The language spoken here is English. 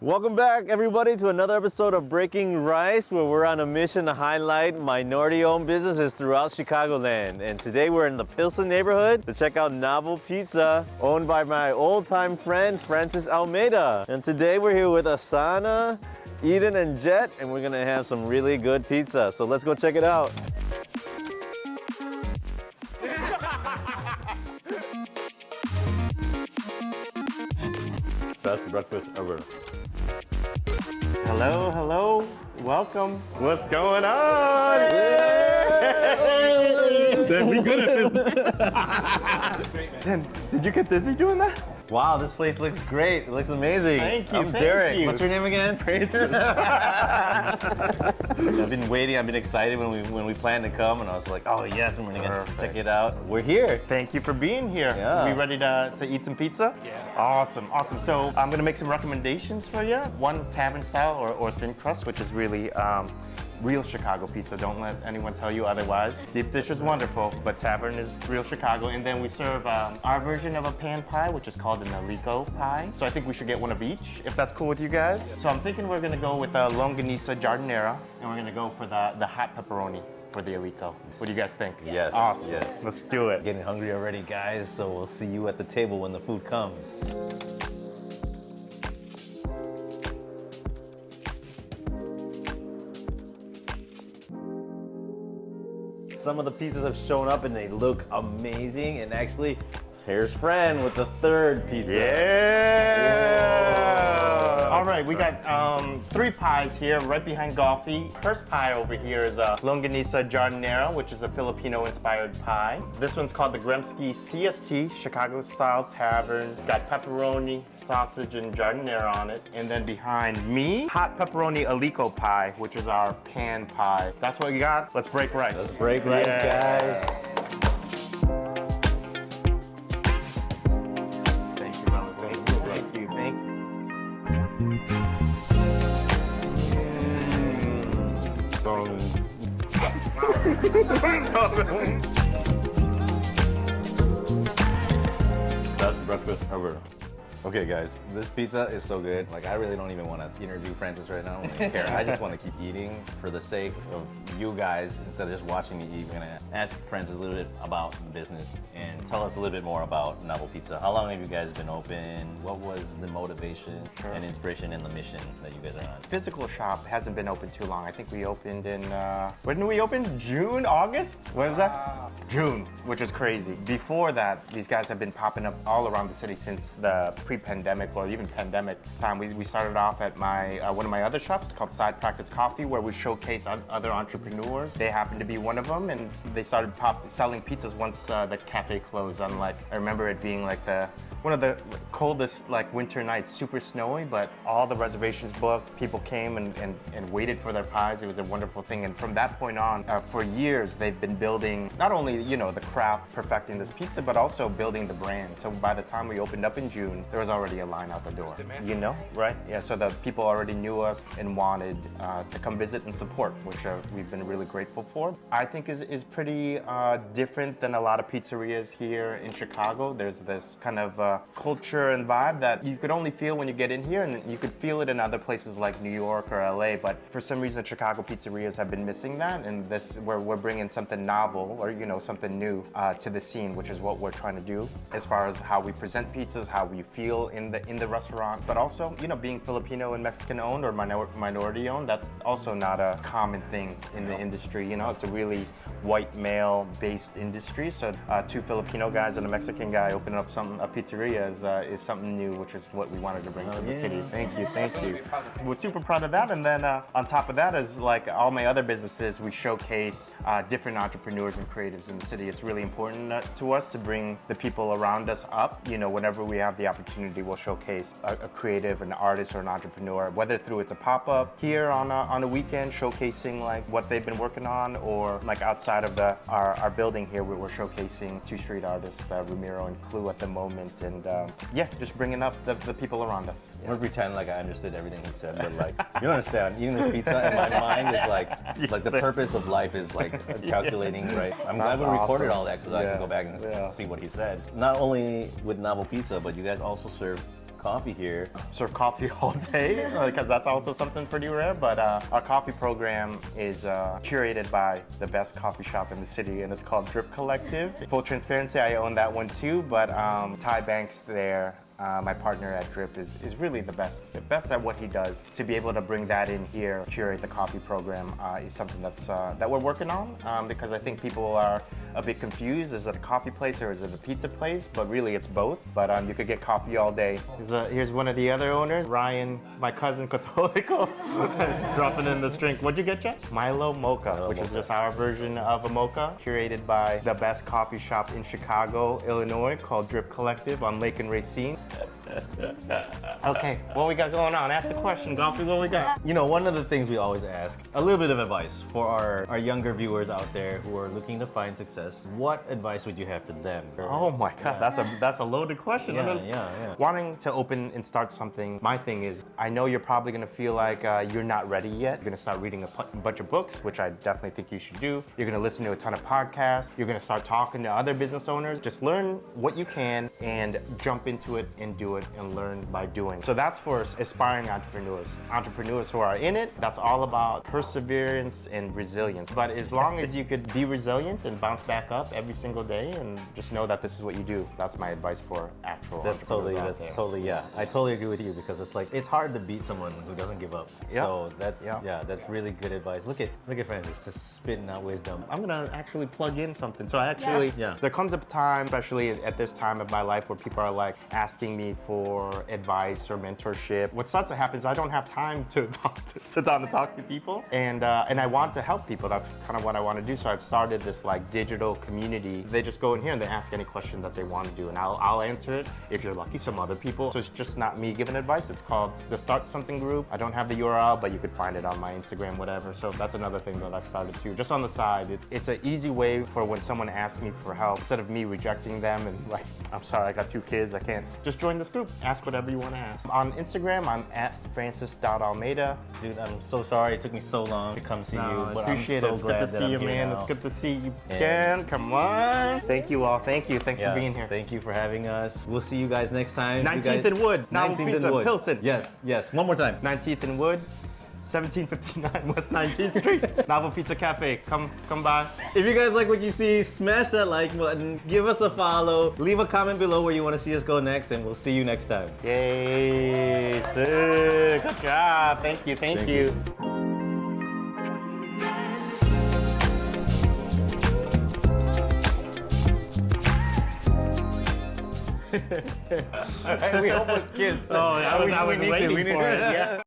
Welcome back, everybody, to another episode of Breaking Rice, where we're on a mission to highlight minority-owned businesses throughout Chicagoland. And today we're in the Pilsen neighborhood to check out Novel Pizza, owned by my old-time friend, Francis Almeda. And today we're here with Asana, Eden, and Jet, and we're gonna have some really good pizza. So let's go check it out. Best breakfast ever. Hello, hello, welcome. What's going on? Then we good at this. Then, did you get dizzy doing that? Wow, this place looks great. It looks amazing. Thank you. I'm Derek. You. What's your name again? Francis. I've been waiting. I've been excited when we planned to come, and I was like, oh yes, we're gonna check it out. We're here. Thank you for being here. Yeah. We ready to eat some pizza? Yeah. Awesome, awesome. So I'm gonna make some recommendations for you. One tavern style or thin crust, which is really real Chicago pizza. Don't let anyone tell you otherwise. Deep dish is wonderful, but tavern is real Chicago. And then we serve our version of a pan pie, which is called an alico pie. So I think we should get one of each, if that's cool with you guys. So I'm thinking we're gonna go with a longanisa giardiniera, and we're gonna go for the hot pepperoni for the alico. What do you guys think? Yes. Awesome. Yes. Let's do it. Getting hungry already, guys. So we'll see you at the table when the food comes. Some of the pizzas have shown up and they look amazing. And actually, here's Fran with the third pizza. Yeah! Whoa. All right, we got 3 pies here right behind Golfy. First pie over here is a longanisa giardiniera, which is a Filipino-inspired pie. This one's called the Gremsky CST, Chicago-style tavern. It's got pepperoni, sausage, and giardiniera on it. And then behind me, hot pepperoni alico pie, which is our pan pie. That's what we got. Let's break rice. Let's break rice, guys. Thank you, brother. Thank you. Thank you. Thank you. Best breakfast ever. Okay, guys, this pizza is so good. Like, I really don't even want to interview Francis right now. I don't care. I just want to keep eating for the sake of you guys. Instead of just watching me eat, we're gonna ask Francis a little bit about the business and tell us a little bit more about Novel Pizza. How long have you guys been open? What was the motivation and inspiration and the mission that you guys are on? Physical shop hasn't been open too long. I think we opened in, when did we open? June, August? When was that? June, which is crazy. Before that, these guys have been popping up all around the city since the pre-pandemic or even pandemic time. We started off at my one of my other shops called Side Practice Coffee, where we showcase other entrepreneurs. They happened to be one of them, and they started selling pizzas once the cafe closed. I remember it being like one of the coldest winter nights, super snowy, but all the reservations booked. People came and waited for their pies. It was a wonderful thing. And from that point on, for years, they've been building not only the craft, perfecting this pizza, but also building the brand. So by the time we opened up in June, there was already a line out the door. Right? Yeah. So the people already knew us and wanted to come visit and support, which we've been really grateful for. I think is pretty different than a lot of pizzerias here in Chicago. There's this kind of culture and vibe that you could only feel when you get in here, and you could feel it in other places like New York or LA. But for some reason, Chicago pizzerias have been missing that, and we're bringing something novel or something new to the scene, which is what we're trying to do as far as how we present pizzas, how we feel in the restaurant, but also being Filipino and Mexican owned or minority owned. That's also not a common thing in the industry. It's a really white male based industry. So 2 Filipino guys and a Mexican guy opening up a pizzeria is something new, which is what we wanted to bring to the city. Thank you. We're super proud of that. And then on top of that, is like all my other businesses, we showcase different entrepreneurs and creatives in the city. It's really important to us to bring the people around us up. Whenever we have the opportunity, we'll showcase a creative, an artist, or an entrepreneur, whether through it's a pop-up here on a weekend showcasing what they've been working on, or outside of our building here, we're showcasing 2 street artists, Ramiro and Clue at the moment, and just bringing up the people around us. I'm gonna pretend like I understood everything he said, but you don't understand. Eating this pizza in my mind is like the purpose of life is calculating, right? I'm glad we recorded all that because I can go back and see what he said. Not only with Novel Pizza, but you guys also serve coffee here. Serve coffee all day because that's also something pretty rare. But our coffee program is curated by the best coffee shop in the city, and it's called Drip Collective. Full transparency, I own that one too, but Ty Banks there, my partner at Drip, is really the best at what he does. To be able to bring that in here, curate the coffee program, is something that we're working on, because I think people are a bit confused. Is it a coffee place or is it a pizza place? But really it's both. But you could get coffee all day. Here's one of the other owners, Ryan, my cousin Catholico, dropping in this drink. What'd you get, Jeff? Milo Mocha, which is just our version of a mocha, curated by the best coffee shop in Chicago, Illinois, called Drip Collective on Lake and Racine. Okay, what we got going on? Ask the question, Golfy, what we got? You know, one of the things we always ask, a little bit of advice for our younger viewers out there who are looking to find success. What advice would you have for them? Oh my God, that's a loaded question. Yeah. Wanting to open and start something, my thing is, I know you're probably gonna feel like you're not ready yet. You're gonna start reading a bunch of books, which I definitely think you should do. You're gonna listen to a ton of podcasts. You're gonna start talking to other business owners. Just learn what you can and jump into it and do it and learn by doing. So that's for aspiring entrepreneurs. Entrepreneurs who are in it, that's all about perseverance and resilience. But as long as you could be resilient and bounce back up every single day and just know that this is what you do, that's my advice for actual entrepreneurs out there. Yeah. I totally agree with you because it's hard to beat someone who doesn't give up. Yep. So that's really good advice. Look at Francis just spitting out wisdom. I'm gonna actually plug in something. So there comes a time, especially at this time of my life, where people are like asking me for advice or mentorship. What starts to happen is I don't have time to sit down and talk to people, and I want to help people. That's kind of what I want to do. So I've started this like digital community. They just go in here and they ask any question that they want to do, and I'll answer it. If you're lucky, some other people. So it's just not me giving advice. It's called the Start Something Group. I don't have the URL, but you could find it on my Instagram, whatever. So that's another thing that I've started too. Just on the side, it's an easy way for when someone asks me for help, instead of me rejecting them and like, I'm sorry, I got 2 kids, I can't. Just join this group. Ask whatever you want to ask. On Instagram, I'm at francis.almeda. Dude, I'm so sorry it took me so long to come see you, but I'm appreciate so it. glad It's good to that see I'm you, here man. now. It's good to see you again. Come on. Thank you all. Thank you. Thanks for being here. Thank you for having us. We'll see you guys next time. 19th and Wood. 19th Pizza, and Wood. Pilsen. Yes. One more time. 19th and Wood. 1759 West 19th Street. Novel Pizza Cafe. Come by. If you guys like what you see, smash that like button, give us a follow, leave a comment below where you want to see us go next, and we'll see you next time. Yay! Sick. Good job. Thank you. Thank you. All right, we almost kissed. Oh, I was waiting for it. Yeah.